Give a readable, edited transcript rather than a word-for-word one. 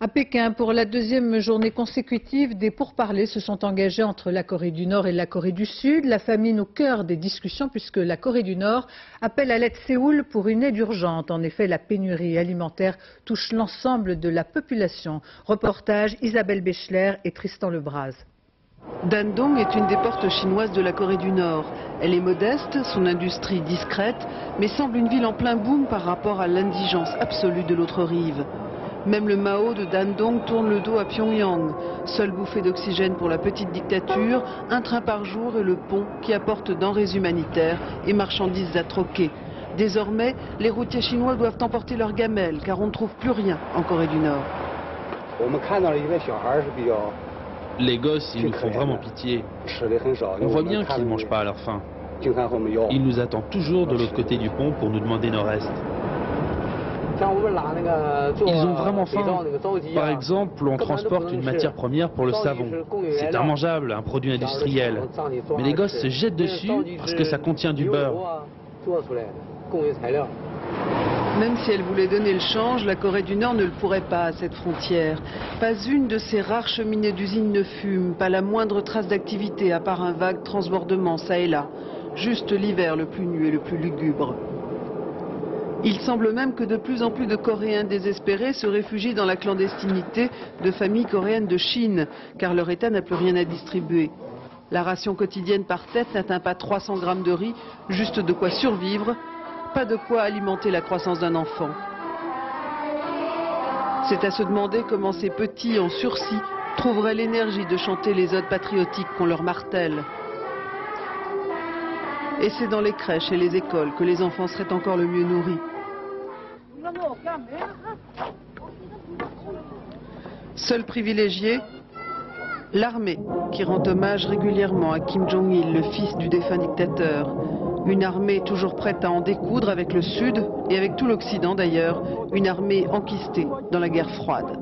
À Pékin, pour la deuxième journée consécutive, des pourparlers se sont engagés entre la Corée du Nord et la Corée du Sud. La famine au cœur des discussions puisque la Corée du Nord appelle à l'aide Séoul pour une aide urgente. En effet, la pénurie alimentaire touche l'ensemble de la population. Reportage Isabelle Béchler et Tristan Lebras. Dandong est une des portes chinoises de la Corée du Nord. Elle est modeste, son industrie discrète, mais semble une ville en plein boom par rapport à l'indigence absolue de l'autre rive. Même le Mao de Dandong tourne le dos à Pyongyang. Seule bouffée d'oxygène pour la petite dictature, un train par jour et le pont qui apporte denrées humanitaires et marchandises à troquer. Désormais, les routiers chinois doivent emporter leurs gamelles car on ne trouve plus rien en Corée du Nord. Les gosses, ils nous font vraiment pitié. On voit bien qu'ils ne mangent pas à leur faim. Ils nous attendent toujours de l'autre côté du pont pour nous demander nos restes. Ils ont vraiment faim. Par exemple, on transporte une matière première pour le savon. C'est immangeable, un produit industriel. Mais les gosses se jettent dessus parce que ça contient du beurre. Même si elle voulait donner le change, la Corée du Nord ne le pourrait pas à cette frontière. Pas une de ces rares cheminées d'usines ne fume, pas la moindre trace d'activité à part un vague transbordement ça et là. Juste l'hiver le plus nu et le plus lugubre. Il semble même que de plus en plus de Coréens désespérés se réfugient dans la clandestinité de familles coréennes de Chine, car leur État n'a plus rien à distribuer. La ration quotidienne par tête n'atteint pas 300 grammes de riz, juste de quoi survivre, pas de quoi alimenter la croissance d'un enfant. C'est à se demander comment ces petits en sursis trouveraient l'énergie de chanter les odes patriotiques qu'on leur martèle. Et c'est dans les crèches et les écoles que les enfants seraient encore le mieux nourris. Seul privilégié, l'armée, qui rend hommage régulièrement à Kim Jong-il, le fils du défunt dictateur. Une armée toujours prête à en découdre avec le Sud et avec tout l'Occident d'ailleurs, une armée enquistée dans la guerre froide.